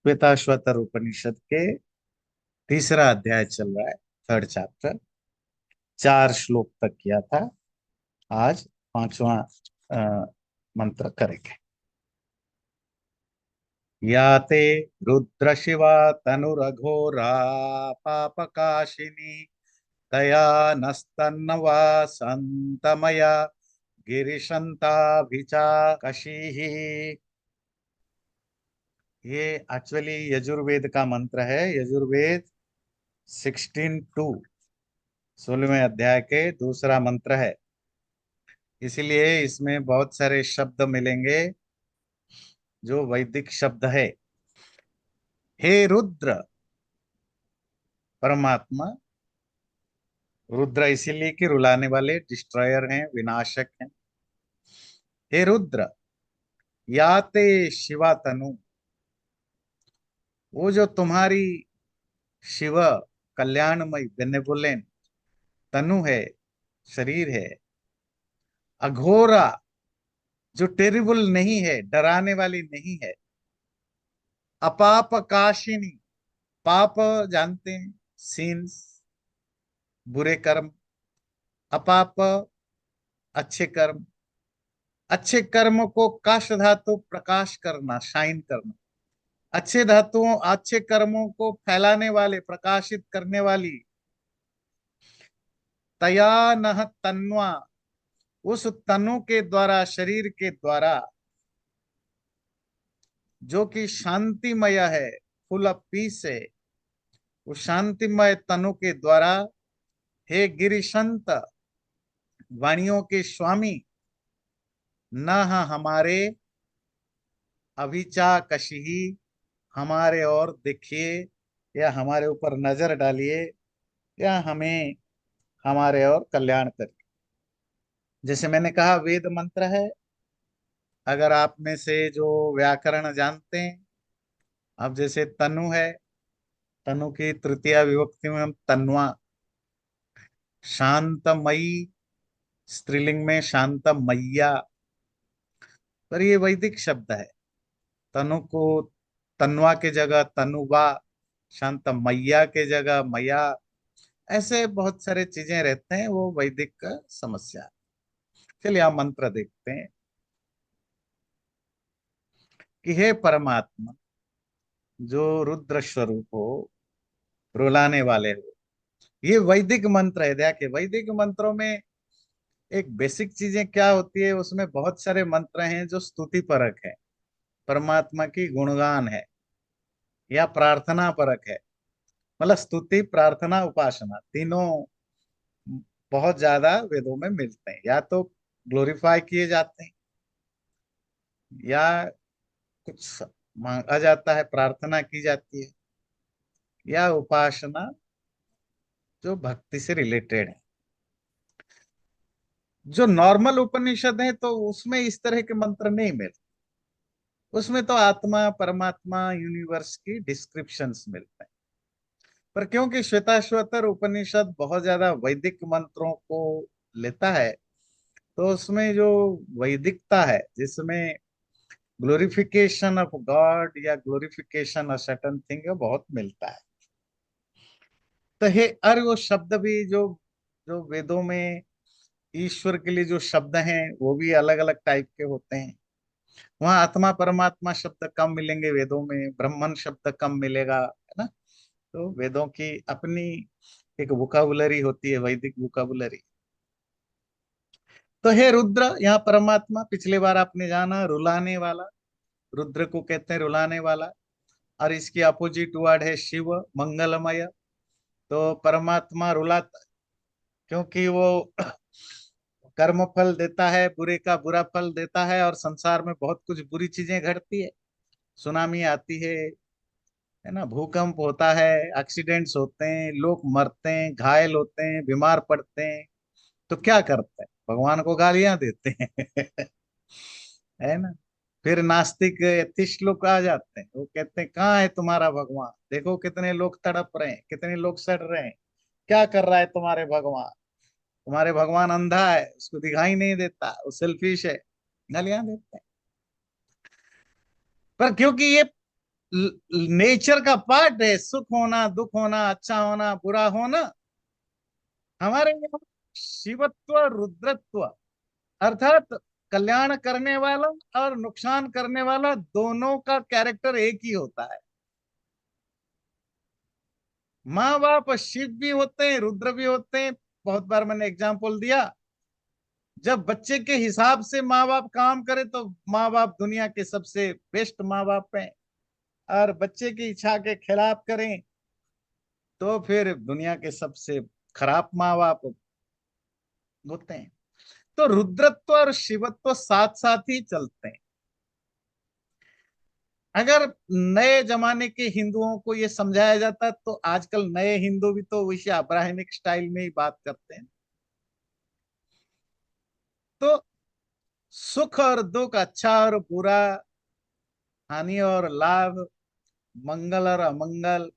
श्वेताश्वतर उपनिषद के तीसरा अध्याय चल रहा है, थर्ड चैप्टर। 4 श्लोक तक किया था। आज पांचवा मंत्र करेंगे। या ते रुद्र शिवा तनुरघोरा पापकाशिनी तया नस्तन्नवा संतमया गिरिशंताभिचा कशीः। ये एक्चुअली यजुर्वेद का मंत्र है। यजुर्वेद 16:2 16वें अध्याय के दूसरा मंत्र है। इसीलिए इसमें बहुत सारे शब्द मिलेंगे जो वैदिक शब्द है। हे रुद्र, परमात्मा। रुद्र इसीलिए कि रुलाने वाले, डिस्ट्रॉयर हैं, विनाशक हैं। हे रुद्र, याते शिवा तनु, वो जो तुम्हारी शिव कल्याणमय बेनेवोलेंट तनु है, शरीर है। अघोरा, जो टेरिबल नहीं है, डराने वाली नहीं है। अपाप काशिनी, पाप जानते हैं, सीन्स, बुरे कर्म। अपाप, अच्छे कर्म। अच्छे कर्म को काश धातु प्रकाश करना, शाइन करना। अच्छे धातुओं, अच्छे कर्मों को फैलाने वाले, प्रकाशित करने वाली। तया नह तन्वा, उस तनु के द्वारा, शरीर के द्वारा, जो कि शांतिमय है, फुल ऑफ पीस है। उस शांतिमय तनु के द्वारा, हे गिरिशंत, वाणियों के स्वामी, न हमारे अभिचा कशिही, हमारे और देखिए, या हमारे ऊपर नजर डालिए, या हमें हमारे और कल्याण करिए। जैसे मैंने कहा, वेद मंत्र है। अगर आप में से जो व्याकरण जानते हैं, अब जैसे तनु है, तनु की तृतीया विभक्ति में हम तन्वा, शांतमयी, स्त्रीलिंग में शांतमय्या। पर ये वैदिक शब्द है। तनु को तन्वा के जगह तनुवा, शांतमय्या के जगह मया। ऐसे बहुत सारे चीजें रहते हैं, वो वैदिक का समस्या है। चलिए आप मंत्र देखते हैं कि हे परमात्मा, जो रुद्र स्वरूप हो, रुलाने वाले हो। ये वैदिक मंत्र है। देखिए, वैदिक मंत्रों में एक बेसिक चीजें क्या होती है, उसमें बहुत सारे मंत्र हैं जो स्तुति परक है, परमात्मा की गुणगान है, या प्रार्थना परक है। मतलब स्तुति, प्रार्थना, उपासना, तीनों बहुत ज्यादा वेदों में मिलते हैं। या तो ग्लोरीफाई किए जाते हैं, या कुछ मांगा जाता है, प्रार्थना की जाती है, या उपासना जो भक्ति से रिलेटेड है। जो नॉर्मल उपनिषद है, तो उसमें इस तरह के मंत्र नहीं मिलते। उसमें तो आत्मा, परमात्मा, यूनिवर्स की डिस्क्रिप्शंस मिलते हैं। पर क्योंकि श्वेताश्वतर उपनिषद बहुत ज्यादा वैदिक मंत्रों को लेता है, तो उसमें जो वैदिकता है, जिसमें ग्लोरिफिकेशन ऑफ गॉड या ग्लोरिफिकेशन ऑफ सर्टेन थिंग, बहुत मिलता है। तो हे और वो शब्द भी जो जो वेदों में ईश्वर के लिए जो शब्द हैं, वो भी अलग अलग टाइप के होते हैं। वहां आत्मा परमात्मा शब्द कम मिलेंगे, वेदों में ब्रह्मन शब्द कम मिलेगा, है ना। तो वेदों की अपनी एक वोकाबुलरी होती है, वैदिक वोकाबुलरी। तो हे रुद्र, यहाँ परमात्मा, पिछले बार आपने जाना, रुलाने वाला। रुद्र को कहते हैं रुलाने वाला। और इसकी अपोजिट वर्ड है शिव, मंगलमय। तो परमात्मा रुलाता, क्योंकि वो कर्म फल देता है, बुरे का बुरा फल देता है, और संसार में बहुत कुछ बुरी चीजें घटती है। सुनामी आती है ना, भूकंप होता है, एक्सीडेंट्स होते हैं, लोग मरते हैं, घायल होते हैं, बीमार पड़ते हैं। तो क्या करते हैं, भगवान को गालियां देते हैं। है ना। फिर नास्तिक एथिस्ट लोग आ जाते हैं, वो कहते हैं कहाँ है तुम्हारा भगवान, देखो कितने लोग तड़प रहे हैं, कितने लोग सड़ रहे हैं, क्या कर रहा है तुम्हारे भगवान। तुम्हारे भगवान अंधा है, उसको दिखाई नहीं देता, वो सेल्फिश है, गालियां देते हैं। पर क्योंकि ये नेचर का पार्ट है, सुख होना, दुख होना, अच्छा होना, बुरा होना। हमारे यहाँ शिवत्व, रुद्रत्व, अर्थात कल्याण करने वाला और नुकसान करने वाला, दोनों का कैरेक्टर एक ही होता है। माँ बाप शिव भी होते हैं, रुद्र भी होते हैं। बहुत बार मैंने एग्जाम्पल दिया, जब बच्चे के हिसाब से माँ बाप काम करे तो माँ बाप दुनिया के सबसे बेस्ट माँ बाप हैं, और बच्चे की इच्छा के खिलाफ करें तो फिर दुनिया के सबसे खराब माँ बाप होते हैं। तो रुद्रत्व और शिवत्व साथ साथ ही चलते हैं। अगर नए जमाने के हिंदुओं को ये समझाया जाता तो आजकल नए हिंदू भी तो वैसे अब्राहमिक स्टाइल में ही बात करते हैं। तो सुख और दुख, अच्छा और बुरा, हानि और लाभ, मंगल और अमंगल,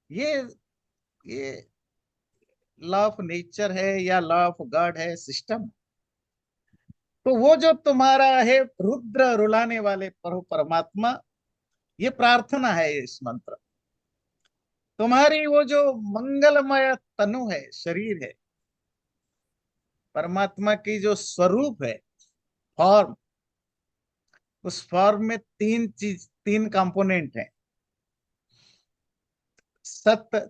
ये ये लॉ ऑफ नेचर है या लॉ ऑफ गॉड है, सिस्टम। तो वो जो तुम्हारा है रुद्र, रुलाने वाले परमात्मा, ये प्रार्थना है इस मंत्र। तुम्हारी वो जो मंगलमय तनु है, शरीर है, परमात्मा की जो स्वरूप है, फॉर्म, उस फॉर्म में तीन चीज, तीन कंपोनेंट है। सत्य,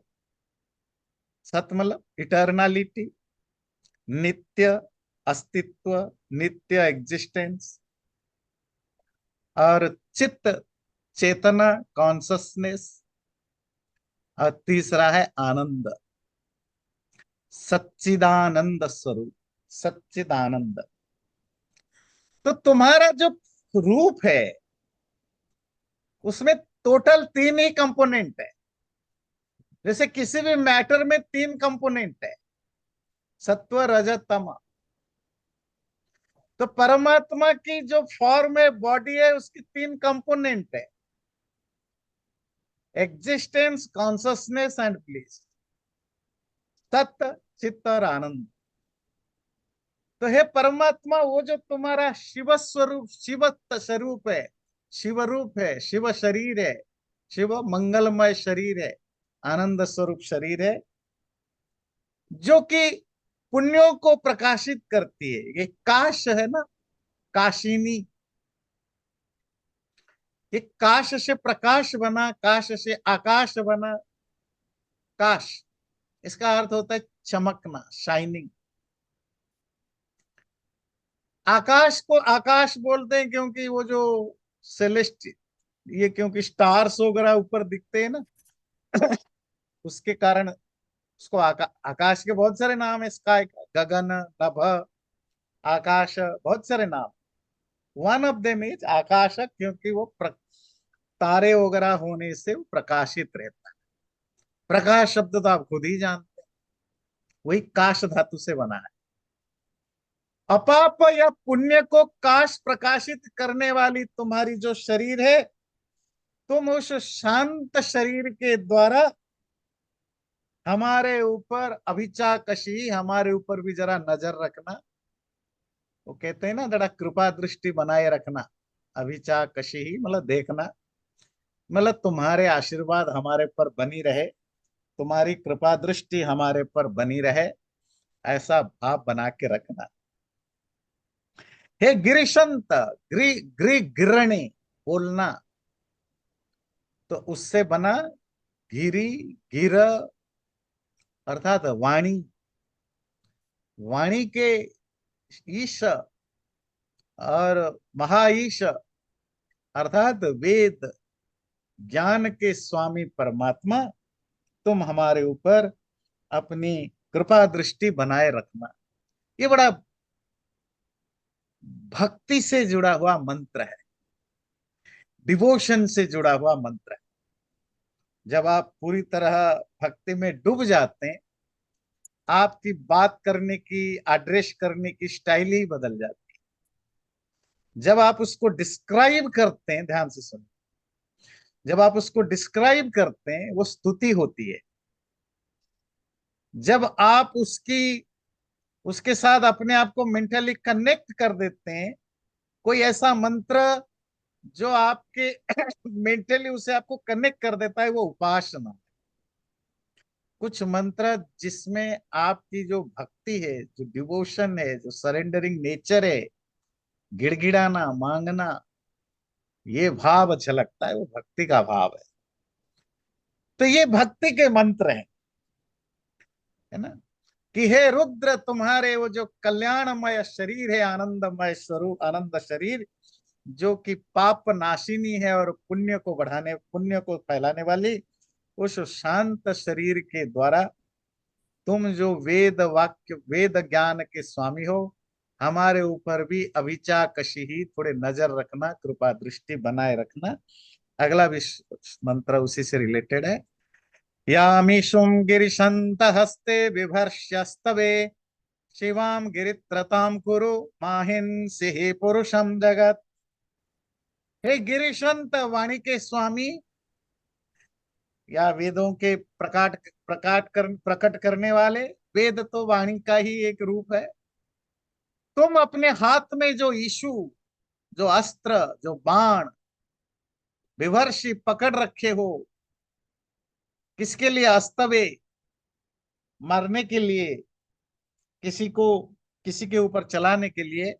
सत्य मतलब इटर्नलिटी, नित्य अस्तित्व, नित्य एग्जिस्टेंस, और चित्त, चेतना, कॉन्शसनेस, और तीसरा है आनंद, सच्चिदानंद स्वरूप, सच्चिदानंद। तो तुम्हारा जो रूप है उसमें टोटल तीन ही कंपोनेंट है। जैसे किसी भी मैटर में तीन कंपोनेंट है, सत्व, रजत, तम। तो परमात्मा की जो फॉर्म है, बॉडी है, उसकी तीन कंपोनेंट है, एग्जिस्टेंस, कॉन्शसनेस एंड ब्लिस, सत्य, चित्त और आनंद। तो हे परमात्मा, वो जो तुम्हारा शिव स्वरूप, शिव स्वरूप है, शिव रूप है, शिव शरीर है, शिव मंगलमय शरीर है, आनंद स्वरूप शरीर है, जो कि पुण्यों को प्रकाशित करती है। ये काश है ना, काशिनी, ये काश से प्रकाश बना, काश से आकाश बना। काश, इसका अर्थ होता है चमकना, शाइनिंग। आकाश को आकाश बोलते हैं क्योंकि वो जो सेलेस्ट, ये क्योंकि स्टार्स वगैरह ऊपर दिखते हैं ना, उसके कारण उसको आकाश के बहुत सारे नाम है। स्काई, गगन, नभ, आकाश, बहुत सारे नाम। वन ऑफ देम इज आकाश, क्योंकि वो तारे वगैरह होने से वो प्रकाशित रहता है। प्रकाश शब्द तो आप खुद ही जानते हैं, वही काश धातु से बना है। अपाप या पुण्य को काश प्रकाशित करने वाली तुम्हारी जो शरीर है, तुम उस शांत शरीर के द्वारा हमारे ऊपर अभिचाकशी, हमारे ऊपर भी जरा नजर रखना। वो कहते हैं ना, जरा कृपा दृष्टि बनाए रखना। अभिचाकशी ही मतलब देखना, मतलब तुम्हारे आशीर्वाद हमारे पर बनी रहे, तुम्हारी कृपा दृष्टि हमारे पर बनी रहे, ऐसा भाव बना के रखना। हे गिरिशंत, ग्री ग्री गिरणी बोलना, तो उससे बना गिरी, गिर, अर्थात वाणी। वाणी के ईश और महाईश, अर्थात वेद ज्ञान के स्वामी परमात्मा, तुम हमारे ऊपर अपनी कृपा दृष्टि बनाए रखना। ये बड़ा भक्ति से जुड़ा हुआ मंत्र है, डिवोशन से जुड़ा हुआ मंत्र है। जब आप पूरी तरह भक्ति में डूब जाते हैं, आपकी बात करने की, एड्रेस करने की स्टाइल ही बदल जाती है। जब आप उसको डिस्क्राइब करते हैं, ध्यान से सुनिए, जब आप उसको डिस्क्राइब करते हैं वो स्तुति होती है। जब आप उसके साथ अपने आप को मेंटली कनेक्ट कर देते हैं, कोई ऐसा मंत्र जो आपके मेंटली उसे आपको कनेक्ट कर देता है, वो उपासना। कुछ मंत्र जिसमें आपकी जो भक्ति है, जो डिवोशन है, जो सरेंडरिंग नेचर है, गिड़गिड़ाना, मांगना, ये भाव झलकता है, वो भक्ति का भाव है। तो ये भक्ति के मंत्र हैं, है ना। कि हे रुद्र, तुम्हारे वो जो कल्याणमय शरीर है, आनंदमय स्वरूप, आनंद शरीर, जो कि पाप नाशिनी है और पुण्य को बढ़ाने, पुण्य को फैलाने वाली, उस शांत शरीर के द्वारा तुम जो वेद वाक्य, वेद ज्ञान के स्वामी हो, हमारे ऊपर भी अभिचाकशी ही थोड़े नजर रखना, कृपा दृष्टि बनाए रखना। अगला भी मंत्र उसी से रिलेटेड है। यामीशुम गिरिशंत हस्ते बिभर्ष्यस्तवे, शिवाम गिरित्रताम कुरु माहिंसि ही पुरुषम जगत। हे गिरिशंत, वाणी के स्वामी, या वेदों के प्रकट करने वाले, वेद तो वाणी का ही एक रूप है। तुम अपने हाथ में जो इशु, जो अस्त्र, जो बाण, विभर्षि पकड़ रखे हो, किसके लिए? अस्तवे, मरने के लिए, किसी को, किसी के ऊपर चलाने के लिए।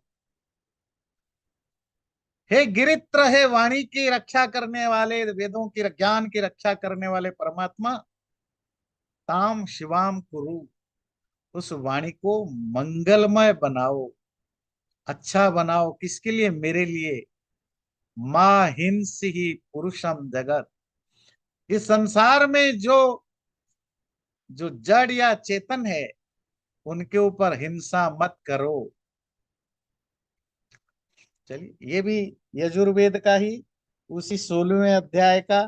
हे गिरित्र, हे वाणी की रक्षा करने वाले, वेदों की ज्ञान की रक्षा करने वाले परमात्मा, ताम शिवाम कुरु, उस वाणी को मंगलमय बनाओ, अच्छा बनाओ। किसके लिए? मेरे लिए। मां हिंसी ही पुरुषम जगत, इस संसार में जो जो जड़ या चेतन है, उनके ऊपर हिंसा मत करो। चलिए, ये भी यजुर्वेद का ही, उसी 16वें अध्याय का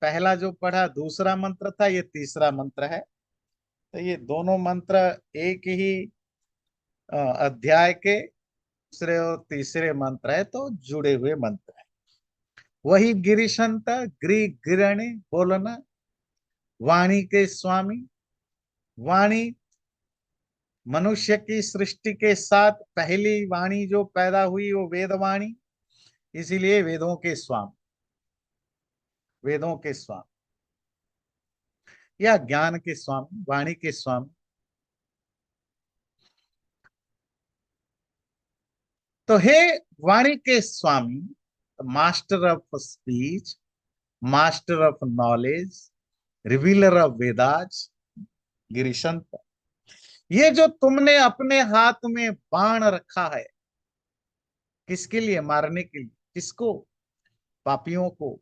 पहला जो पढ़ा, दूसरा मंत्र था, ये तीसरा मंत्र है। तो ये दोनों मंत्र एक ही अध्याय के दूसरे और तीसरे मंत्र है, तो जुड़े हुए मंत्र है। वही गिरिशंत, गिरी गिरणी बोलना, वाणी के स्वामी। वाणी मनुष्य की सृष्टि के साथ पहली वाणी जो पैदा हुई, वो वेदवाणी, इसीलिए वेदों के स्वामी, वेदों के स्वामी या ज्ञान के स्वामी, वाणी के स्वामी। तो हे वाणी के स्वामी, master of speech, master of knowledge, revealer of Vedas, Girishant, ये जो तुमने अपने हाथ में बाण रखा है, किसके लिए? मारने के लिए। किसको? पापियों को।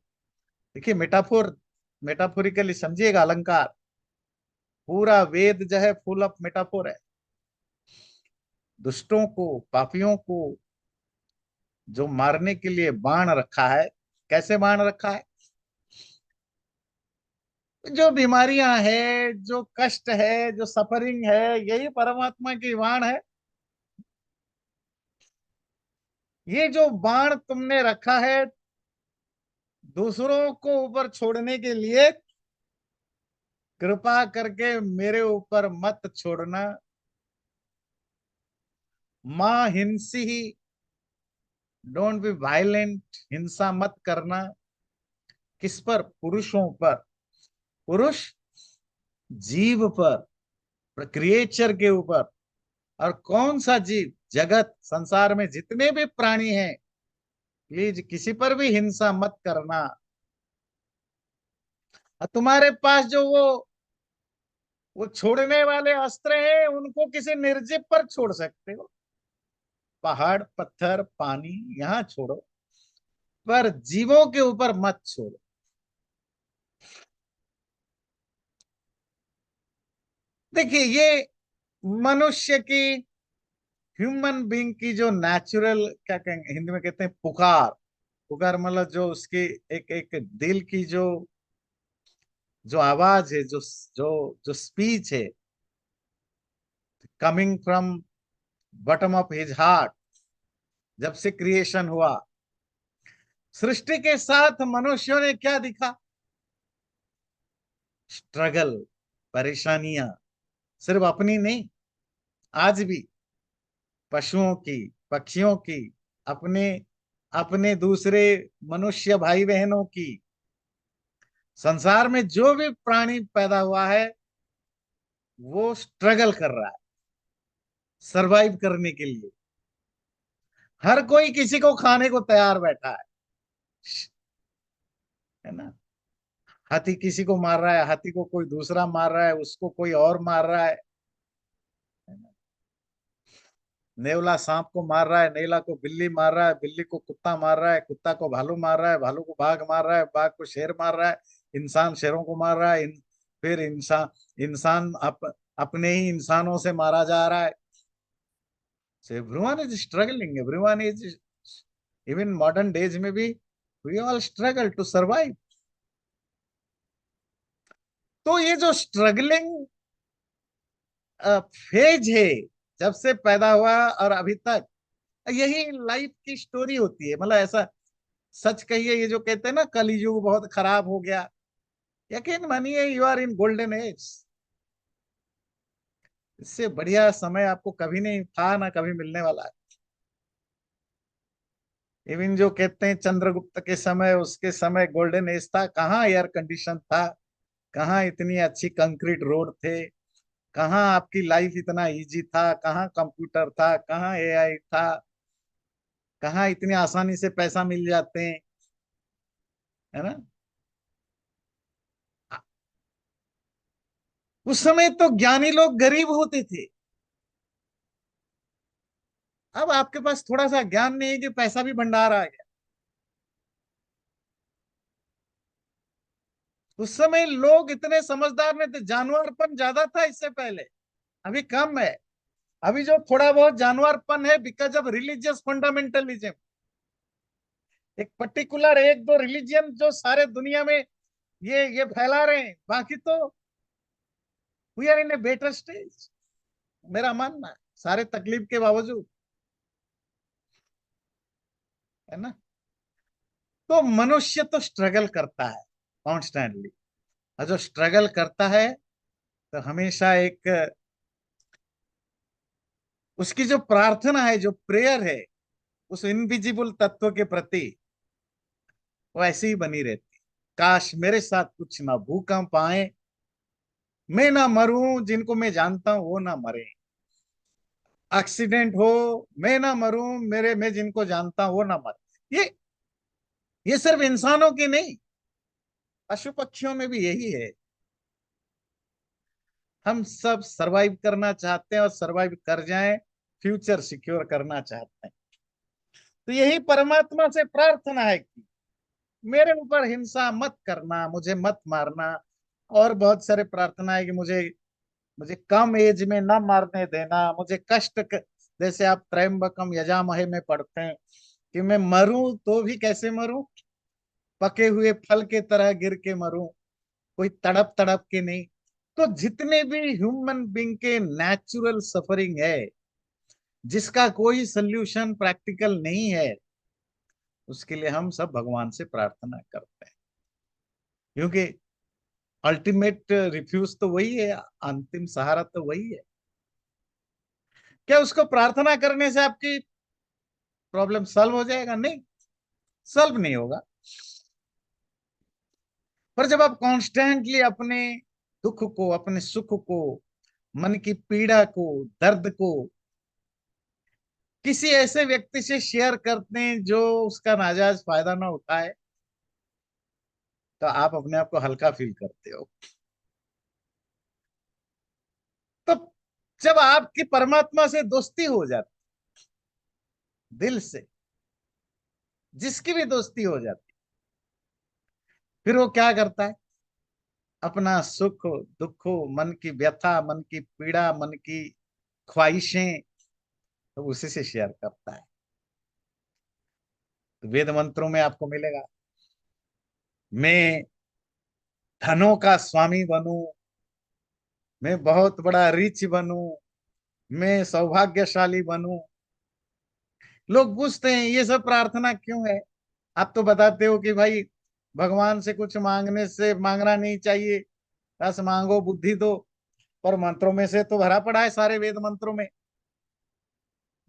देखिए, मेटाफोर, मेटाफोरिकली समझिएगा, अलंकार। पूरा वेद जो है फुल ऑफ मेटाफोर है। दुष्टों को, पापियों को जो मारने के लिए बाण रखा है। कैसे बाण रखा है? जो बीमारियां है, जो कष्ट है, जो सफरिंग है, यही परमात्मा की बाण है। ये जो बाण तुमने रखा है दूसरों को ऊपर छोड़ने के लिए, कृपा करके मेरे ऊपर मत छोड़ना। मां हिंसी ही, डोंट बी वायलेंट, हिंसा मत करना। किस पर? पुरुषों पर। पुरुष, जीव पर, क्रिएचर के ऊपर। और कौन सा जीव? जगत, संसार में जितने भी प्राणी हैं, प्लीज किसी पर भी हिंसा मत करना। और तुम्हारे पास जो वो छोड़ने वाले अस्त्र हैं, उनको किसी निर्जीव पर छोड़ सकते हो, पहाड़, पत्थर, पानी, यहां छोड़ो, पर जीवों के ऊपर मत छोड़ो। देखिए, ये मनुष्य की, ह्यूमन बीइंग की जो नेचुरल, क्या कहेंगे हिंदी में, कहते हैं पुकार। पुकार मतलब जो उसकी एक एक दिल की जो जो आवाज है, जो जो जो स्पीच है, coming from bottom of his heart. जब से क्रिएशन हुआ, सृष्टि के साथ मनुष्यों ने क्या दिखा? स्ट्रगल, परेशानियां, सिर्फ अपनी नहीं, आज भी पशुओं की, पक्षियों की, अपने अपने दूसरे मनुष्य भाई बहनों की, संसार में जो भी प्राणी पैदा हुआ है वो स्ट्रगल कर रहा है सरवाइव करने के लिए। हर कोई किसी को खाने को तैयार बैठा है ना। हाथी किसी को मार रहा है, हाथी को कोई दूसरा मार रहा है, उसको कोई और मार रहा है ना? नेवला सांप को मार रहा है, नेवला को बिल्ली मार रहा है, बिल्ली को कुत्ता मार रहा है, कुत्ता को भालू मार रहा है, भालू को बाघ मार रहा है, बाघ को शेर मार रहा है, इंसान शेरों को मार रहा है, फिर इंसान अपने ही इंसानों से मारा जा रहा है। So everyone is struggling, everyone is, even modern days में भी we all struggle to survive। तो ये जो स्ट्रगलिंग फेज है, जब से पैदा हुआ और अभी तक, यही लाइफ की स्टोरी होती है। मतलब ऐसा सच कहिए, ये जो कहते हैं ना कलयुग बहुत खराब हो गया, यकीन मानिए you are in golden age. इससे बढ़िया समय आपको कभी नहीं था, ना कभी मिलने वाला है। इवन जो कहते हैं चंद्रगुप्त के समय, उसके समय गोल्डन एज था। कहाँ एयर कंडीशन था, कहाँ इतनी अच्छी कंक्रीट रोड थे, कहाँ आपकी लाइफ इतना इजी था, कहाँ कंप्यूटर था, कहाँ एआई था, कहाँ इतनी आसानी से पैसा मिल जाते हैं, है ना। उस समय तो ज्ञानी लोग गरीब होते थे। अब आपके पास थोड़ा सा ज्ञान नहीं है कि पैसा भी भंडार आ गया। उस समय लोग इतने समझदार नहीं थे, जानवरपन ज्यादा था इससे पहले, अभी कम है। अभी जो थोड़ा बहुत जानवरपन है बिकॉज ऑफ रिलीजियस फंडामेंटलिज्म। एक पर्टिकुलर एक दो रिलीजियन जो सारे दुनिया में ये फैला रहे हैं, बाकी तो we are in a better stage, मेरा मानना है, सारे तकलीफ के बावजूद, है ना। तो मनुष्य तो स्ट्रगल करता है कॉन्स्टेंटली, और जो स्ट्रगल करता है तो हमेशा एक उसकी जो प्रार्थना है, जो प्रेयर है उस इनविजिबल तत्व के प्रति, वो ऐसी ही बनी रहती। काश मेरे साथ कुछ ना भूकंप आए, मैं ना मरूं, जिनको मैं जानता हूं वो ना मरे। एक्सीडेंट हो, मैं ना मरूं, मेरे मैं जिनको जानता हूं वो ना मरे। ये सिर्फ इंसानों की नहीं, पशु पक्षियों में भी यही है। हम सब सरवाइव करना चाहते हैं और सरवाइव कर जाएं, फ्यूचर सिक्योर करना चाहते हैं। तो यही परमात्मा से प्रार्थना है कि मेरे ऊपर हिंसा मत करना, मुझे मत मारना। और बहुत सारे प्रार्थना है कि मुझे मुझे कम एज में न मारने देना, मुझे जैसे आप त्रयंबकम यजामहे में पढ़ते हैं कि मैं मरूं तो भी कैसे मरूं, पके हुए फल के तरह गिर के मरूं, कोई तड़प तड़प के नहीं। तो जितने भी ह्यूमन बींग के नेचुरल सफरिंग है, जिसका कोई सोल्यूशन प्रैक्टिकल नहीं है, उसके लिए हम सब भगवान से प्रार्थना करते हैं। क्योंकि अल्टीमेट रिफ्यूज तो वही है, अंतिम सहारा तो वही है। क्या उसको प्रार्थना करने से आपकी प्रॉब्लम सॉल्व हो जाएगा? नहीं, सॉल्व नहीं होगा। पर जब आप कॉन्स्टेंटली अपने दुख को, अपने सुख को, मन की पीड़ा को, दर्द को किसी ऐसे व्यक्ति से शेयर करते हैं जो उसका नाजायज फायदा ना उठाए, तो आप अपने आप को हल्का फील करते हो। तो जब आपकी परमात्मा से दोस्ती हो जाती, दिल से जिसकी भी दोस्ती हो जाती, फिर वो क्या करता है, अपना सुख दुख, मन की व्यथा, मन की पीड़ा, मन की ख्वाहिशें, तो उसी से शेयर करता है। तो वेद मंत्रों में आपको मिलेगा, मैं धनों का स्वामी बनूं, मैं बहुत बड़ा रिच बनूं, मैं सौभाग्यशाली बनूं। लोग पूछते हैं ये सब प्रार्थना क्यों है? आप तो बताते हो कि भाई भगवान से कुछ मांगने से मांगना नहीं चाहिए, बस मांगो बुद्धि दो। पर मंत्रों में से तो भरा पड़ा है सारे वेद मंत्रों में।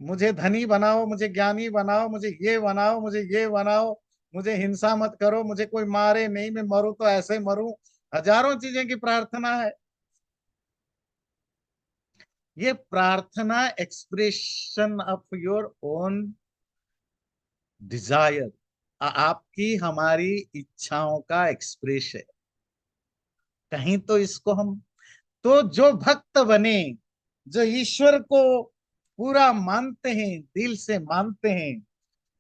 मुझे धनी बनाओ, मुझे ज्ञानी बनाओ, मुझे ये बनाओ, मुझे ये बनाओ, मुझे हिंसा मत करो, मुझे कोई मारे नहीं, मैं मरूं तो ऐसे मरूं। हजारों चीजें की प्रार्थना है। ये प्रार्थना expression of your own desire, आपकी हमारी इच्छाओं का एक्सप्रेस है। कहीं तो इसको हम, तो जो भक्त बने, जो ईश्वर को पूरा मानते हैं, दिल से मानते हैं,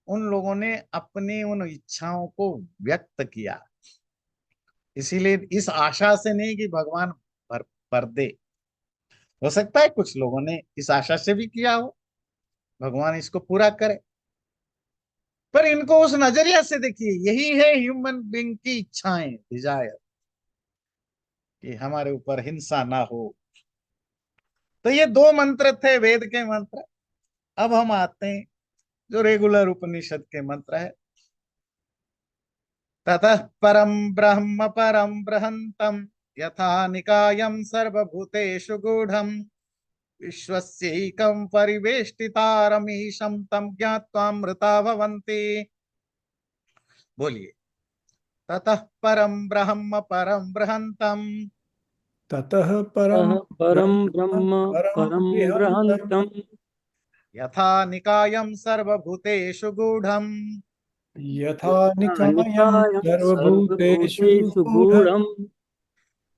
उन लोगों ने अपनी उन इच्छाओं को व्यक्त किया। इसीलिए इस आशा से नहीं कि भगवान भर दे। हो सकता है कुछ लोगों ने इस आशा से भी किया हो भगवान इसको पूरा करे, पर इनको उस नजरिया से देखिए, यही है ह्यूमन बीइंग की इच्छाएं, डिजायर, कि हमारे ऊपर हिंसा ना हो। तो ये दो मंत्र थे वेद के मंत्र। अब हम आते हैं जो रेगुलर उपनिषद के मंत्र है। ततः परम ब्रह्म परम बृहंतम, यथा निकायं सर्वभूतेषु गूढ़म्, विश्वस्यैकं परिवेष्टितारमीशं तं ज्ञात्वामृता भवन्ति। बोलिए। ततः परम ब्रह्म परम बृहंतम, ततः परम ततः परं ब्रह्म ब्रह्म परम परं बृहन्तम्, बृहन्तम्, यथा निकायं सर्वभूतेषु गूढ़म्, यथा यथा निकायं निकायं सर्वभूतेषु सर्वभूतेषु गूढम्, गूढम्,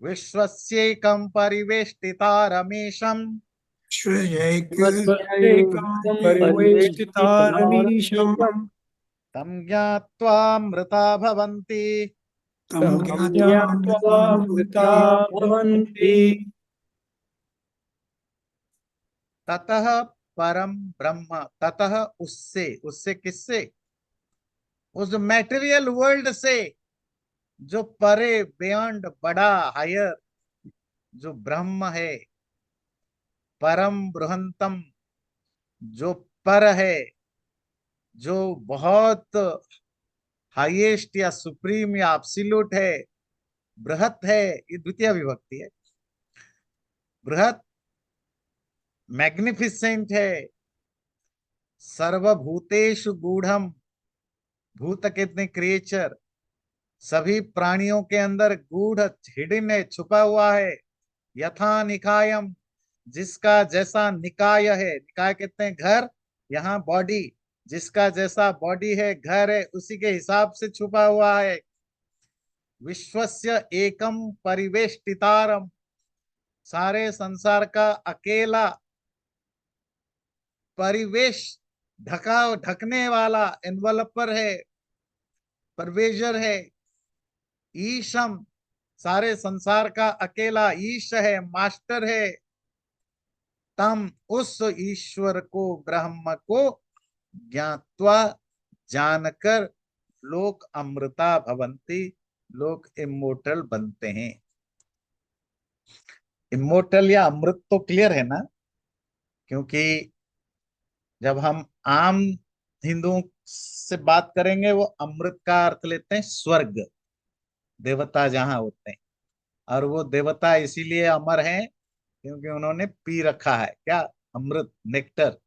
विश्वस्यैकं परिवेष्टितारमीशम्, विश्वस्यैकं विश्वस्यैकं परिवेष्टितारमीशम्, परिवेष्टितारमीशम्, तं ज्ञात्वामृता भवन्ति। तं तं ज्ञात्वा ज्ञात्वा मृता मृता भवन्ति। भवन्ति। ततः परम ब्रह्म, ततः उससे, उससे किससे? उस मैटेरियल वर्ल्ड से, जो परे, बियॉन्ड, बड़ा, हायर, जो ब्रह्म है, परम बृहंतम, जो पर है, जो बहुत हाईएस्ट या सुप्रीम या एब्सोल्यूट है, बृहत है, ये द्वितीय विभक्ति है। बृहत, मैग्निफिसेंट है, सर्वभूतेषु गूढ़म, भूत कितने क्रिएचर, सभी प्राणियों के अंदर गूढ़, हिडन है, छुपा हुआ है। यथा निकायम, जिसका जैसा निकाय है, निकाय कहते हैं घर, यहाँ बॉडी, जिसका जैसा बॉडी है, घर है, उसी के हिसाब से छुपा हुआ है। विश्वस्य एकम परिवेष्टितारम, सारे संसार का अकेला परिवेश, ढका, ढकने वाला, एनवलपर है, परवेजर है। ईशम, सारे संसार का अकेला ईश है, मास्टर है। तम, उस ईश्वर को, ब्रह्म को ज्ञात्वा, जानकर, लोक अमृता भवंती, लोग इमोर्टल बनते हैं। इमोर्टल या अमृत तो क्लियर है ना, क्योंकि जब हम आम हिंदुओं से बात करेंगे, वो अमृत का अर्थ लेते हैं स्वर्ग, देवता जहां होते हैं। और वो देवता इसीलिए अमर हैं क्योंकि उन्होंने पी रखा है क्या? अमृत, नेक्टर।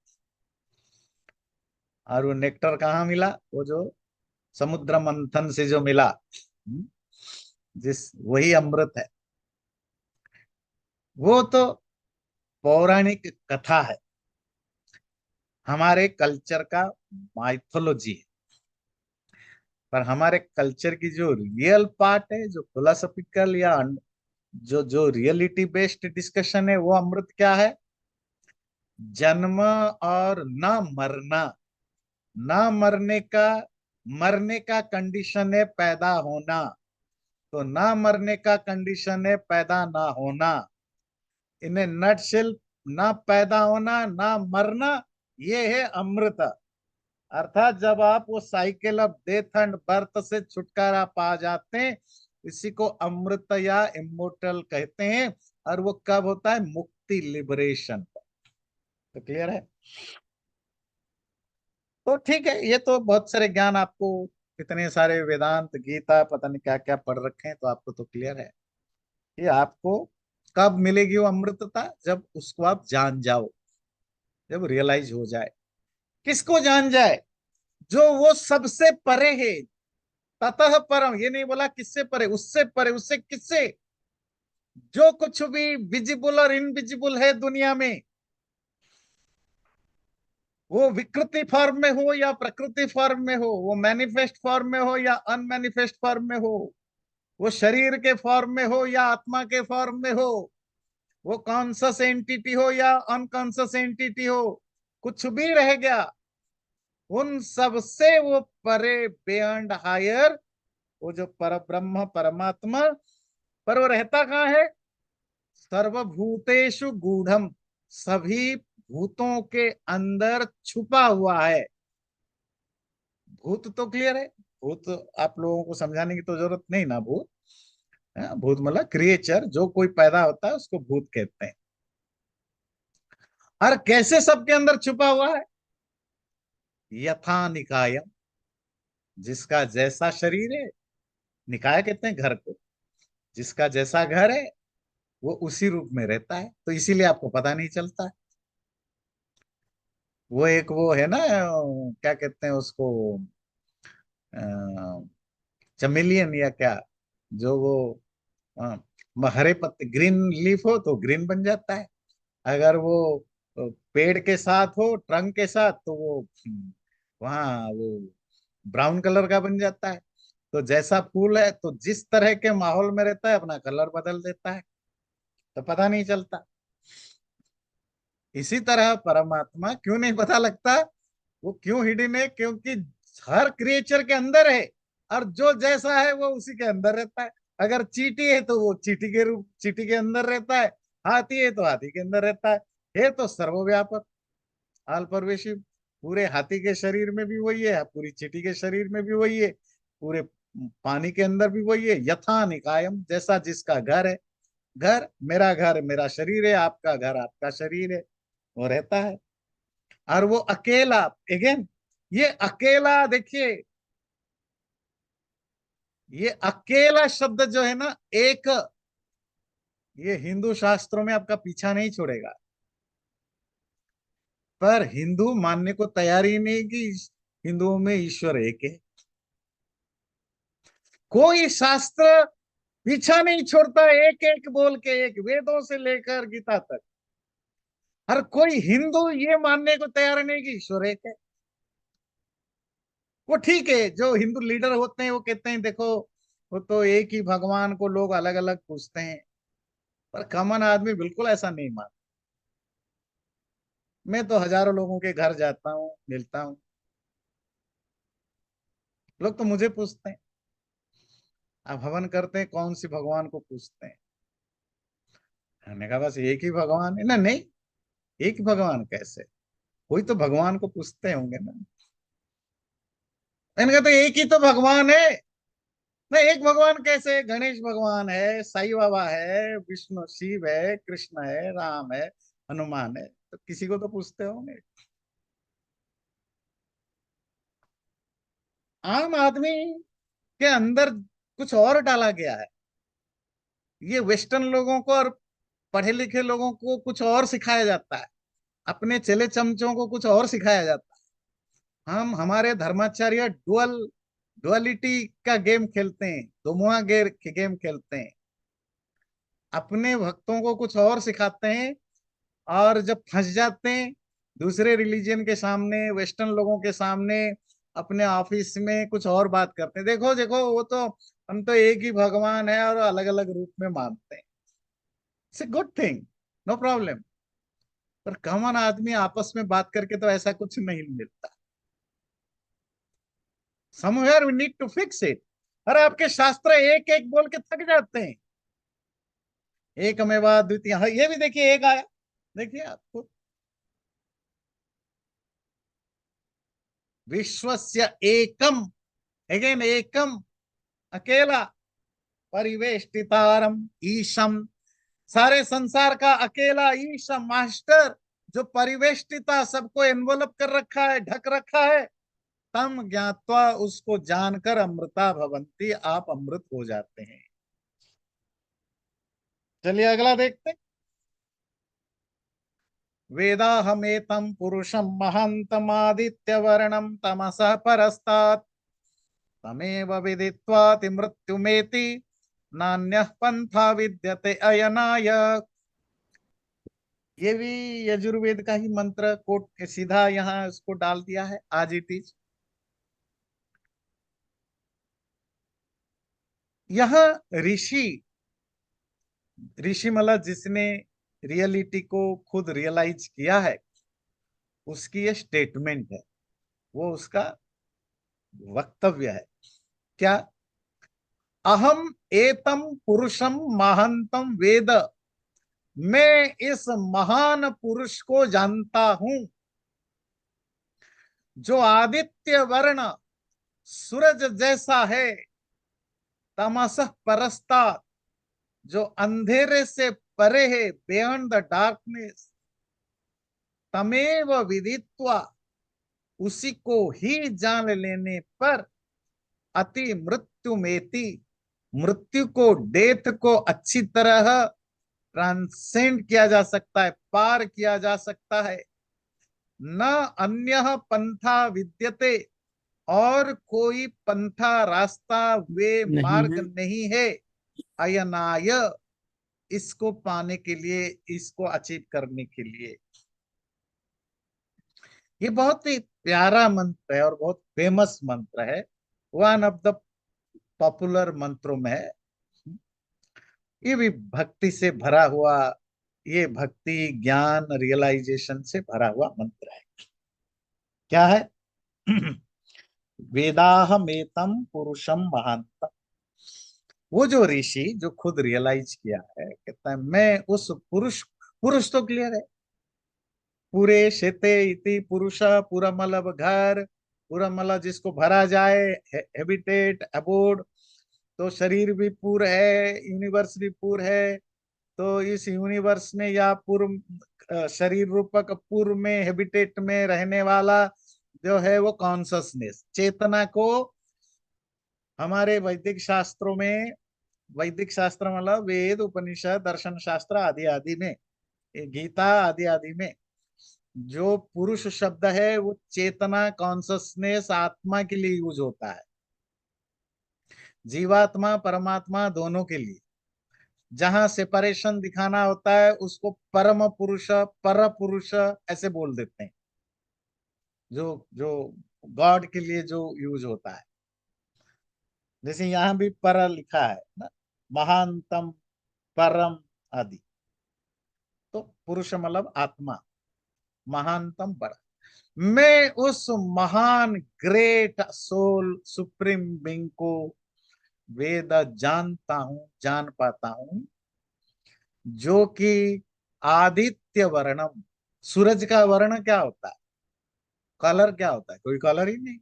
और वो नेक्टर कहाँ मिला? वो जो समुद्र मंथन से जो मिला, जिस, वही अमृत है। वो तो पौराणिक कथा है, हमारे कल्चर का माइथोलॉजी है। पर हमारे कल्चर की जो रियल पार्ट है, जो फिलोसॉफिकल या जो जो रियलिटी बेस्ड डिस्कशन है, वो अमृत क्या है? जन्म और न मरना। न मरने का, मरने का कंडीशन है पैदा होना, तो ना मरने का कंडीशन है पैदा ना होना। इन्हें नटशेल, ना पैदा होना ना मरना, ये है अमृत। अर्थात जब आप वो cycle of death and birth से छुटकारा पा जाते हैं, इसी को अमृत या इमोर्टल कहते हैं। और वो कब होता है? मुक्ति, लिबरेशन। तो क्लियर है? तो ठीक है, ये तो बहुत सारे ज्ञान आपको, कितने सारे वेदांत, गीता, पता नहीं क्या क्या पढ़ रखे हैं, तो आपको तो क्लियर है। ये आपको कब मिलेगी वो अमृतता? जब उसको आप जान जाओ, जब रियलाइज हो जाए। किसको जान जाए? जो वो सबसे परे है, ततः परम। ये नहीं बोला किससे परे, उससे परे, उससे किससे? जो कुछ भी विजिबल और इनविजिबल है दुनिया में, वो विकृति फॉर्म में हो या प्रकृति फॉर्म में हो, वो मैनिफेस्ट फॉर्म में हो या अनमैनिफेस्ट फॉर्म में हो, वो शरीर के फॉर्म में हो या आत्मा के फॉर्म में हो, वो कॉन्शस एंटिटी हो या अनकॉन्शस एंटिटी हो, कुछ भी रह गया, उन सब से वो परे, बियॉन्ड हायर, वो जो पर ब्रह्म परमात्मा, पर वो रहता कहाँ है? सर्वभूतेषु गूढ़म, सभी भूतों के अंदर छुपा हुआ है। भूत तो क्लियर है, भूत आप लोगों को समझाने की तो जरूरत नहीं ना। भूत, हाँ, भूत मतलब क्रिएचर, जो कोई पैदा होता है उसको भूत कहते हैं। और कैसे सबके अंदर छुपा हुआ है? यथा निकायम, जिसका जैसा शरीर है, निकाय कहते हैं घर को, जिसका जैसा घर है वो उसी रूप में रहता है, तो इसीलिए आपको पता नहीं चलता है। वो एक वो है ना, क्या कहते हैं उसको, चमेलियन या क्या, जो वो हरे पत्ते, ग्रीन लीफ हो तो ग्रीन बन जाता है, अगर वो पेड़ के साथ हो, ट्रंक के साथ, तो वो वहाँ वो ब्राउन कलर का बन जाता है। तो जैसा फूल है तो जिस तरह के माहौल में रहता है अपना कलर बदल देता है, तो पता नहीं चलता। इसी तरह परमात्मा क्यों नहीं पता लगता? वो क्यों हिडन है? क्योंकि हर क्रिएचर के अंदर है, और जो जैसा है वो उसी के अंदर रहता है। अगर चींटी है तो वो चींटी के रूप, चींटी के अंदर रहता है। हाथी है तो हाथी के अंदर रहता है तो सर्वव्यापक, आल परवेशी। पूरे हाथी के शरीर में भी वही है, पूरी चींटी के शरीर में भी वही है, पूरे पानी के अंदर भी वही है। यथा निकायम, जैसा जिसका घर है, घर मेरा घर मेरा शरीर है, आपका घर आपका शरीर है, वो रहता है। और वो अकेला, अगेन ये अकेला देखिए, ये अकेला शब्द जो है ना, एक, ये हिंदू शास्त्रों में आपका पीछा नहीं छोड़ेगा। पर हिंदू मानने को तैयार ही नहीं कि हिंदुओं में ईश्वर एक है। कोई शास्त्र पीछा नहीं छोड़ता, एक एक बोल के, एक वेदों से लेकर गीता तक, हर कोई हिंदू ये मानने को तैयार नहीं कि ईश्वर एक है। वो ठीक है, जो हिंदू लीडर होते हैं वो कहते हैं देखो, वो तो एक ही भगवान को लोग अलग अलग पूजते हैं, पर कॉमन आदमी बिल्कुल ऐसा नहीं मानता। मैं तो हजारों लोगों के घर जाता हूँ, मिलता हूँ, लोग तो मुझे पूछते हैं, आप हवन करते हैं कौन सी भगवान को पूछते हैं? मैंने कहा बस एक ही भगवान है ना। नहीं, एक ही भगवान कैसे? कोई तो भगवान को पूछते होंगे ना। मैंने कहा तो एक ही तो भगवान है। नहीं, एक भगवान कैसे? गणेश भगवान है, साईं बाबा है, विष्णु शिव है, कृष्ण है, राम है, हनुमान है, तो किसी को तो पूछते होंगे। आम आदमी के अंदर कुछ और डाला गया है। ये वेस्टर्न लोगों को और पढ़े लिखे लोगों को कुछ और सिखाया जाता है, अपने चले चमचों को कुछ और सिखाया जाता है। हम हमारे धर्माचार्य डुअलिटी का गेम खेलते हैं, दोमुहा गेम खेलते हैं, अपने भक्तों को कुछ और सिखाते हैं, और जब फंस जाते हैं दूसरे रिलीजन के सामने, वेस्टर्न लोगों के सामने, अपने ऑफिस में कुछ और बात करते हैं, देखो देखो वो तो, हम तो एक ही भगवान है और अलग अलग रूप में मानते हैं। It's a good thing, no problem. पर कॉमन आदमी आपस में बात करके तो ऐसा कुछ नहीं मिलता। Somewhere we need to fix it. अरे आपके शास्त्र एक एक बोल के थक जाते हैं, एकमेवा द्वितीय, हाँ, ये भी देखिए एक आया, देखिए आपको, विश्वस्य एकम, अगेन एकम, अकेला, परिवेष्टितारम ईशम, सारे संसार का अकेला ईशम मास्टर, जो परिवेष्टिता, सबको एनवलप कर रखा है, ढक रखा है। तम ज्ञात्वा, उसको जानकर अमृता भवंती, आप अमृत हो जाते हैं। चलिए अगला देखते हैं। वेदाहमेतं पुरुषं महान्तमादित्यवर्णं तमसः परस्तात् तमेव विदित्वाति मृत्युमेति नान्यः पंथा विद्यते अयनाय। ये भी यजुर्वेद का ही मंत्र कोट के सीधा यहाँ उसको डाल दिया है, आज इट इज। यह ऋषि, ऋषि मतलब जिसने रियलिटी को खुद रियलाइज किया है, उसकी ये स्टेटमेंट है, वो उसका वक्तव्य है। क्या? अहम एतम पुरुषम महांतम वेद, मैं इस महान पुरुष को जानता हूं जो आदित्य वर्ण सूरज जैसा है, तमसः परस्तात् जो अंधेरे से परे है, बियॉन्ड द डार्कनेस, तमेव विदित्वा उसी को ही जान लेने पर अति मृत्युमेति मृत्यु को, डेथ को अच्छी तरह ट्रांसेंड किया जा सकता है, पार किया जा सकता है। न अन्यः पंथा विद्यते, और कोई पंथा, रास्ता, वे, नहीं मार्ग है। नहीं है। अयनाय, इसको पाने के लिए, इसको अचीव करने के लिए। ये बहुत ही प्यारा मंत्र है और बहुत फेमस मंत्र है, वन ऑफ द पॉपुलर मंत्रों में है। ये भी भक्ति से भरा हुआ, ये भक्ति ज्ञान रियलाइजेशन से भरा हुआ मंत्र है। क्या है? वेदाहमेतम पुरुषम महांतम, वो जो ऋषि जो खुद रियलाइज किया है, कहता है मैं उस पुरुष, पुरुष तो क्लियर है, पूरे शेते इति पुरुष, पूरा मतलब घर, पूरा मतलब जिसको भरा जाए, हैबिटेट, अबोर्ड, तो शरीर भी पूर्ण है, यूनिवर्स भी पूर्ण है। तो इस यूनिवर्स में या पूर्व शरीर रूपक पूर्व में, हैबिटेट में रहने वाला जो है वो कॉन्शसनेस, चेतना को हमारे वैदिक शास्त्रों में, वैदिक शास्त्र मतलब वेद, उपनिषद, दर्शन शास्त्र आदि आदि में, गीता आदि आदि में जो पुरुष शब्द है वो चेतना, कॉन्शसनेस, आत्मा के लिए यूज होता है, जीवात्मा परमात्मा दोनों के लिए। जहां सेपरेशन दिखाना होता है उसको परम पुरुष, पर पुरुष ऐसे बोल देते हैं, जो जो गॉड के लिए जो यूज होता है। जैसे यहाँ भी पर लिखा है ना, महानतम, परम आदि, तो पुरुष मतलब आत्मा, महानतम बड़ा। मैं उस महान ग्रेट सोल सुप्रीम बीइंग को वेद जानता हूं, जान पाता हूं, जो कि आदित्य वर्णम, सूरज का वर्ण क्या होता है, कलर क्या होता है? कोई कलर ही नहीं,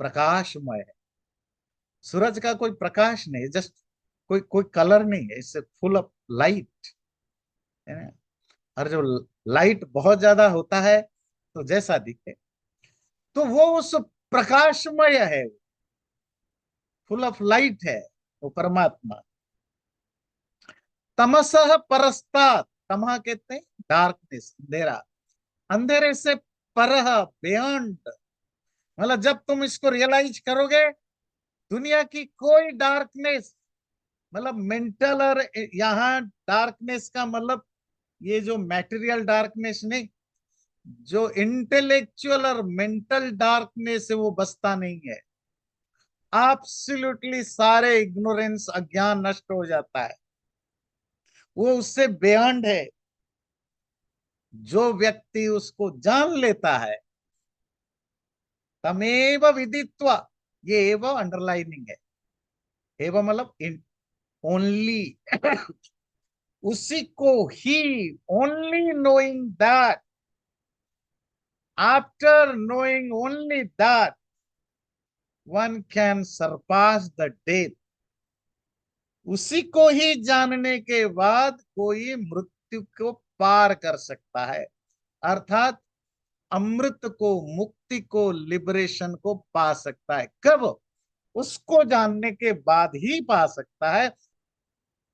प्रकाशमय है। सूरज का कोई प्रकाश नहीं, जस्ट कोई कोई कलर नहीं है, इससे फुल ऑफ लाइट है ना। और जो लाइट बहुत ज्यादा होता है तो जैसा दिखे, तो वो उस प्रकाशमय है, फुल ऑफ लाइट है वो परमात्मा। तमसः परस्तात्, तमः कहते हैं डार्कनेस, अंधेरा, अंधेरे से परह, बियॉन्ड, मतलब जब तुम इसको रियलाइज करोगे, दुनिया की कोई डार्कनेस, मतलब मेंटल, और यहाँ डार्कनेस का मतलब ये जो मैटेरियल डार्कनेस नहीं, जो इंटेलेक्चुअल और मेंटल डार्कनेस है वो बसता नहीं है। एब्सोल्युटली सारे इग्नोरेंस, अज्ञान नष्ट हो जाता है, वो उससे बियॉन्ड है। जो व्यक्ति उसको जान लेता है, तमेव विदित्वा, ये एवं अंडरलाइनिंग है, एवं मतलब इन ओनली, उसी को ही, only knowing that, after knowing only that one can surpass the death, उसी को ही जानने के बाद कोई मृत्यु को पार कर सकता है, अर्थात अमृत को, मुक्ति को, लिबरेशन को पा सकता है। कब? उसको जानने के बाद ही पा सकता है।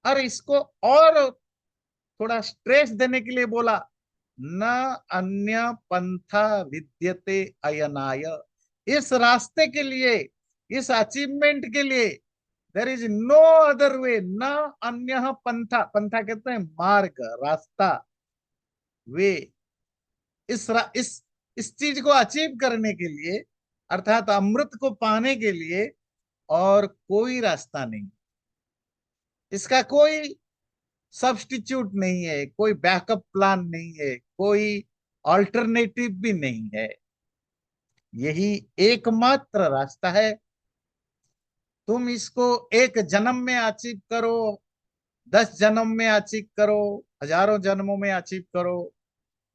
और इसको और थोड़ा स्ट्रेस देने के लिए बोला, न अन्य पंथा विद्यते अयनाय। इस रास्ते के लिए, इस अचीवमेंट के लिए there is no other way, न अन्य पंथा, पंथा कहते हैं मार्ग, रास्ता, वे। इस चीज को अचीव करने के लिए, अर्थात अमृत को पाने के लिए और कोई रास्ता नहीं, इसका कोई सब्स्टिट्यूट नहीं है, कोई बैकअप प्लान नहीं है, कोई ऑल्टरनेटिव भी नहीं है। यही एकमात्र रास्ता है। तुम इसको एक जन्म में अचीव करो, 10 जन्म में अचीव करो, हजारों जन्मों में अचीव करो,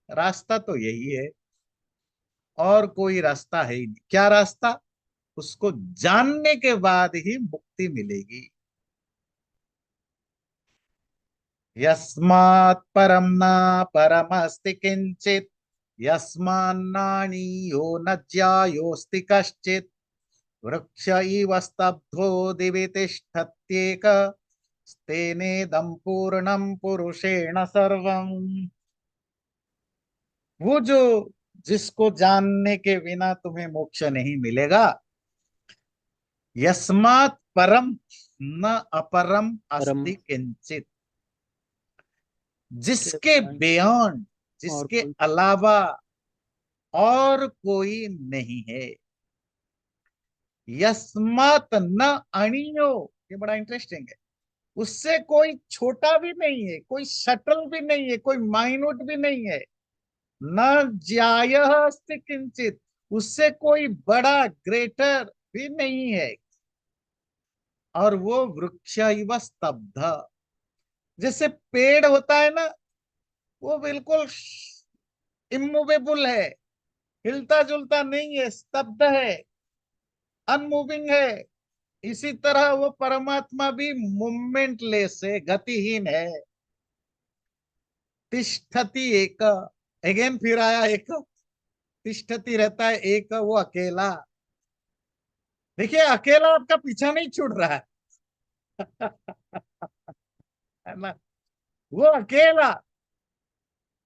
रास्ता तो यही है, और कोई रास्ता है ही नहीं। क्या रास्ता? उसको जानने के बाद ही मुक्ति मिलेगी। यस्मात् परम न परमस्ति किंचित, यस्मान्नानीयो न ज्यायोस्ति कश्चित्, वृक्ष इव स्तब्धो दिवि तिष्ठत्येक, स्तेनेदं पूर्णं पुरुषेण सर्वम्। वो जो, जिसको जानने के बिना तुम्हें मोक्ष नहीं मिलेगा, यस्मात् परम न अपरम परम अस्ति किंचित, के जिसके बियॉन्ड, और जिसके कोई अलावा और कोई नहीं है। यस्मात न अणियो, ये बड़ा इंटरेस्टिंग है, उससे कोई छोटा भी नहीं है, कोई शटल भी नहीं है, कोई माइन्यूट भी नहीं है। न ज्यायः अस्ति किंचित, उससे कोई बड़ा, ग्रेटर भी नहीं है। और वो वृक्ष इव स्तब्ध, जैसे पेड़ होता है ना, वो बिल्कुल इमूवेबल है, हिलता जुलता नहीं है, स्तब्ध है, अनमूविंग है। इसी तरह वो परमात्मा भी मूवमेंटलेस है, गतिहीन है। तिष्ठति एक, अगेन फिर आया एक, तिष्ठति रहता है एक, वो अकेला। देखिए, अकेला आपका पीछा नहीं छूट रहा है है ना? वो अकेला,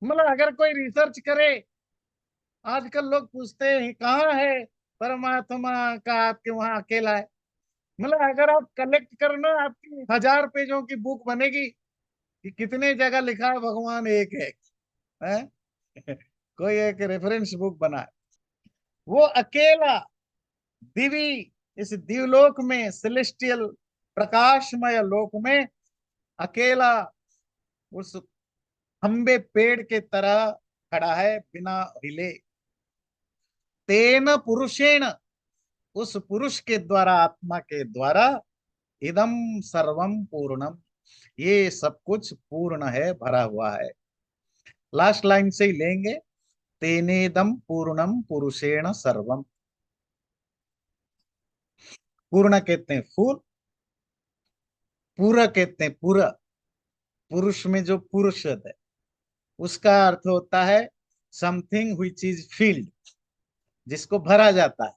मतलब अगर कोई रिसर्च करे, आजकल लोग पूछते हैं कहाँ है परमात्मा का, आपके वहां अकेला है। मतलब अगर आप कलेक्ट करना, आपकी 1000 पेजों की बुक बनेगी कि कितने जगह लिखा है भगवान एक है। कोई एक रेफरेंस बुक बना, वो अकेला दिवी, इस दिवलोक में, सेलेस्टियल प्रकाशमय लोक में अकेला उस खंबे पेड़ के तरह खड़ा है, बिना हिले। तेन पुरुषेण, उस पुरुष के द्वारा, आत्मा के द्वारा, इदम सर्वम पूर्णम, ये सब कुछ पूर्ण है, भरा हुआ है। लास्ट लाइन से ही लेंगे, तेनेदम पूर्णम पुरुषेण सर्वम। पूर्ण कहते हैं फूल, पूरा कहते हैं पूरा। पुरुष में जो पुरुष है, उसका अर्थ होता है समथिंग विच इज फील्ड, जिसको भरा जाता है।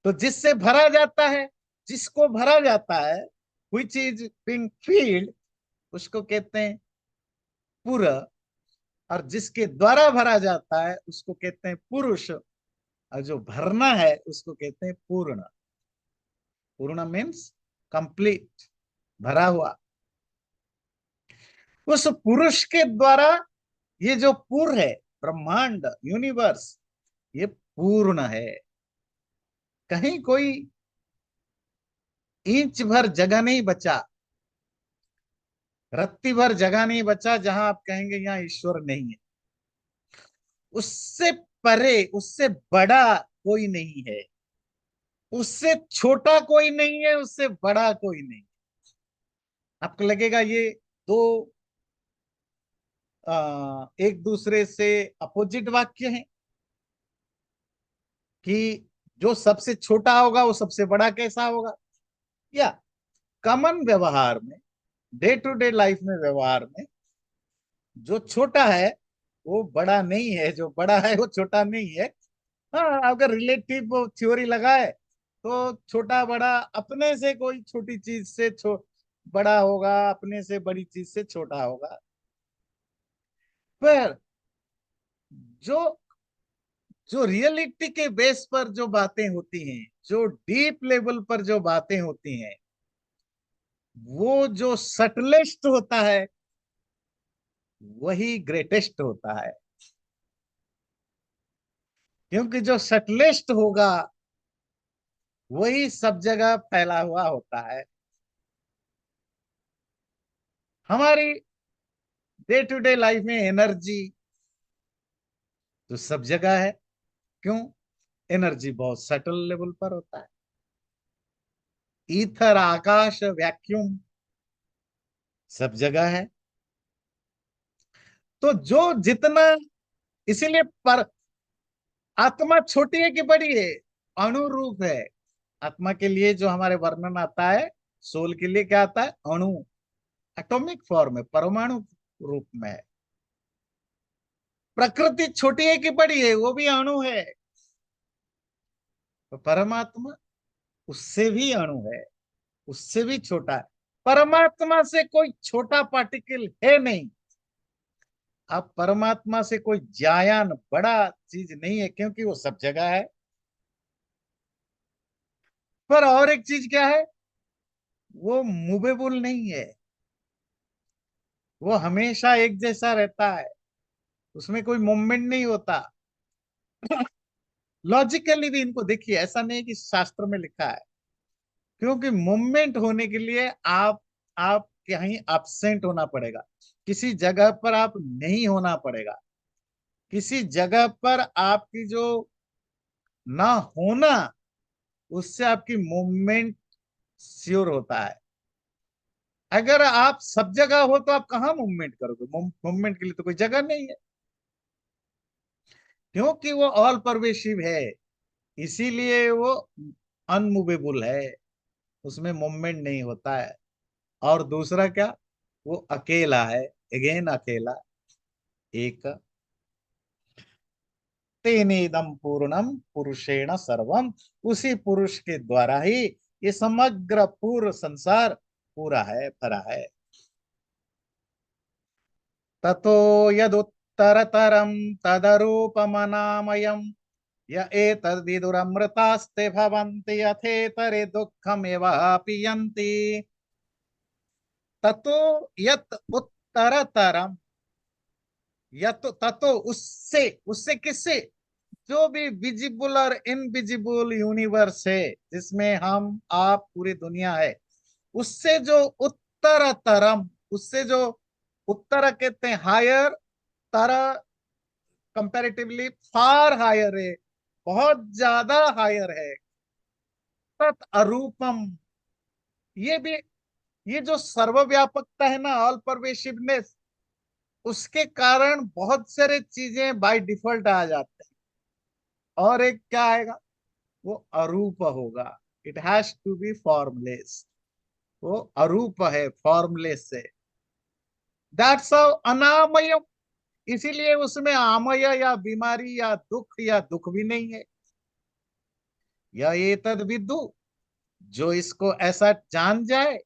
तो जिससे भरा जाता है, जिसको भरा जाता है, विच इज बीइंग फील्ड, उसको कहते हैं पूरा। और जिसके द्वारा भरा जाता है, उसको कहते हैं पुरुष। और जो भरना है, उसको कहते हैं पूर्ण। पूर्ण मीन्स कंप्लीट, भरा हुआ। उस पुरुष के द्वारा ये जो पूर्ण है, ब्रह्मांड, यूनिवर्स, ये पूर्ण है। कहीं कोई इंच भर जगह नहीं बचा, रत्ती भर जगह नहीं बचा जहां आप कहेंगे यहाँ ईश्वर नहीं है। उससे परे, उससे बड़ा कोई नहीं है, उससे छोटा कोई नहीं है, उससे बड़ा कोई नहीं। आपको लगेगा ये दो एक दूसरे से अपोजिट वाक्य हैं, कि जो सबसे छोटा होगा वो सबसे बड़ा कैसा होगा? या कॉमन व्यवहार में, डे टू डे लाइफ में, व्यवहार में, जो छोटा है वो बड़ा नहीं है, जो बड़ा है वो छोटा नहीं है। हाँ, अगर रिलेटिव थ्योरी लगाए तो छोटा बड़ा अपने से, कोई छोटी चीज से बड़ा होगा, अपने से बड़ी चीज से छोटा होगा। पर जो जो रियलिटी के बेस पर जो बातें होती हैं, जो डीप लेवल पर जो बातें होती हैं, वो जो सटलेस्ट होता है वही ग्रेटेस्ट होता है। क्योंकि जो सटलेस्ट होगा वही सब जगह फैला हुआ होता है। हमारी डे टू डे लाइफ में एनर्जी तो सब जगह है। क्यों? एनर्जी बहुत सटल लेवल पर होता है। ईथर, आकाश, वैक्यूम सब जगह है। तो जो जितना, इसीलिए पर आत्मा छोटी है कि बड़ी है? अणुरूप है। आत्मा के लिए जो हमारे वर्णन आता है, सोल के लिए क्या आता है? अणु, एटॉमिक फॉर्म है, परमाणु रूप में है। प्रकृति छोटी है कि बड़ी है? वो भी अणु है। तो परमात्मा उससे भी अणु है, उससे भी छोटा है। परमात्मा से कोई छोटा पार्टिकल है नहीं। अब परमात्मा से कोई जायान बड़ा चीज नहीं है, क्योंकि वो सब जगह है। पर और एक चीज क्या है? वो मूवेबल नहीं है। वो हमेशा एक जैसा रहता है, उसमें कोई मूवमेंट नहीं होता। लॉजिकली भी इनको देखिए, ऐसा नहीं कि शास्त्र में लिखा है। क्योंकि मूवमेंट होने के लिए आप कहीं absent होना पड़ेगा, किसी जगह पर आप नहीं होना पड़ेगा। किसी जगह पर आपकी जो ना होना, उससे आपकी मूवमेंट श्योर होता है। अगर आप सब जगह हो तो आप कहाँ मूवमेंट करोगे? मूवमेंट के लिए तो कोई जगह नहीं है। क्योंकि वो ऑल परवेशिव है, इसीलिए वो अनमूवेबल है, उसमें मूवमेंट नहीं होता है। और दूसरा क्या? वो अकेला है, अगेन अकेला, एक। तेनेदम पूर्णम पुरुषेण सर्वम, उसी पुरुष के द्वारा ही ये समग्र पूर्ण संसार पूरा है, भरा है। ततो यदुत्तरतरम तदरूपमनामयम् य एतद्विदुरमृतास्ते भवन्ति यथेतरे दुःखमेवापि। ततो यत उत्तरतरम, यत ततो उससे, उससे किससे? जो भी विजिबल और इनविजिबल यूनिवर्स है, जिसमें हम आप पूरी दुनिया है, उससे जो उत्तरतरम, उससे जो उत्तर कहते हैं हायर, तर कंपैरेटिवली फार हायर है, बहुत ज्यादा हायर है। तत् अरूपम, ये भी, ये जो सर्वव्यापकता है ना, ऑल परवेसिवनेस, उसके कारण बहुत सारे चीजें बाय डिफॉल्ट आ जाते हैं। और एक क्या आएगा? वो अरूप होगा। It has to be formless. वो अरूप है, फॉर्मलेस है। दैट्स अनामय। इसीलिए उसमें आमय या बीमारी या दुख भी नहीं है। या ये तद विदु, जो इसको ऐसा जान जाए,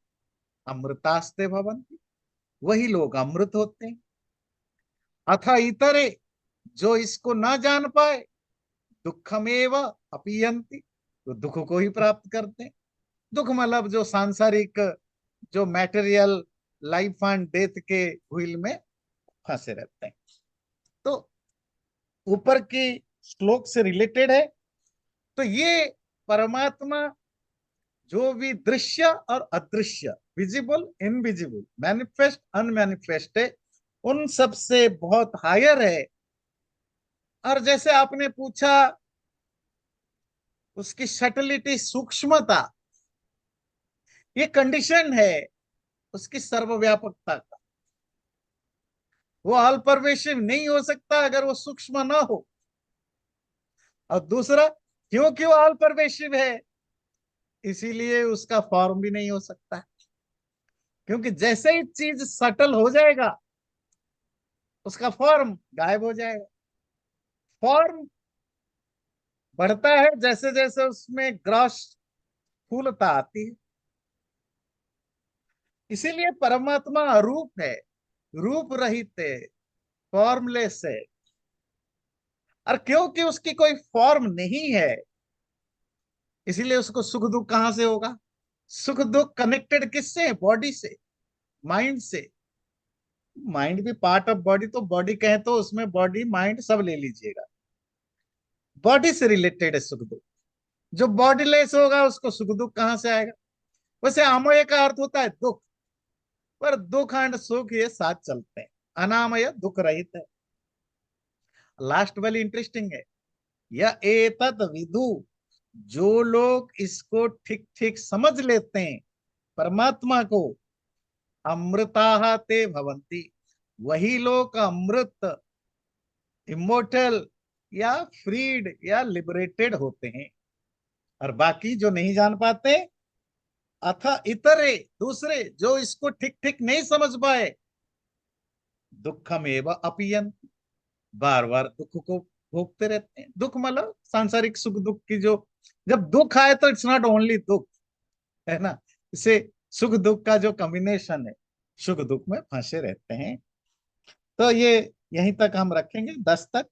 अमृतास्ते भवन्ति, वही लोग अमृत होते हैं। अथा इतरे, जो इसको ना जान पाए, दुखमेव अपीयंती, तो दुख को ही प्राप्त करते हैं। दुख मतलब जो सांसारिक, जो मैटेरियल लाइफ एंड डेथ के व्हील में फंसे रहते हैं। तो ऊपर की श्लोक से रिलेटेड है। तो ये परमात्मा जो भी दृश्य और अदृश्य, विजिबल इनविजिबल, मैनिफेस्ट अनमैनिफेस्ट है, उन सब से बहुत हायर है। और जैसे आपने पूछा, उसकी सटलिटी, सूक्ष्मता, ये कंडीशन है उसकी सर्वव्यापकता का। वो ऑल परवेशिव नहीं हो सकता अगर वो सूक्ष्म ना हो। और दूसरा, क्योंकि वो ऑल परवेशिव है, इसीलिए उसका फॉर्म भी नहीं हो सकता। क्योंकि जैसे ही चीज सटल हो जाएगा, उसका फॉर्म गायब हो जाएगा। फॉर्म बढ़ता है जैसे जैसे उसमें ग्रॉस स्थूलता आती है। इसीलिए परमात्मा अरूप है, रूप रहित है। फॉर्मलेस है। और क्योंकि उसकी कोई फॉर्म नहीं है, इसीलिए उसको सुख दुख कहां से होगा? सुख दुख कनेक्टेड किससे है? बॉडी से, माइंड से। माइंड भी पार्ट ऑफ बॉडी, तो बॉडी कहे तो उसमें बॉडी माइंड सब ले लीजिएगा। बॉडी से रिलेटेड है सुख दुख। जो बॉडी लेस होगा उसको सुख दुख कहां से आएगा? वैसे आमय का अर्थ होता है दुख, पर दुख एंड सुख ये साथ चलते हैं। अनामय दुख रहित है। लास्ट वाली इंटरेस्टिंग है। यह एतत् विदु, जो लोग इसको ठीक ठीक समझ लेते हैं परमात्मा को, अमृता ते भवंती, वही लोग अमृत, इमोर्टल या फ्रीड या लिबरेटेड होते हैं। और बाकी जो नहीं जान पाते, अथ इतरे, दूसरे जो इसको ठीक ठीक नहीं समझ पाए, दुखम एवं अपियन, बार बार दुख को भोगते रहते हैं। दुख मतलब सांसारिक सुख दुख की जो, जब दुख आए तो इट्स नॉट ओनली दुख, है ना। इसे सुख दुख का जो कॉम्बिनेशन है, सुख दुख में फंसे रहते हैं। तो ये यहीं तक हम रखेंगे, 10 तक।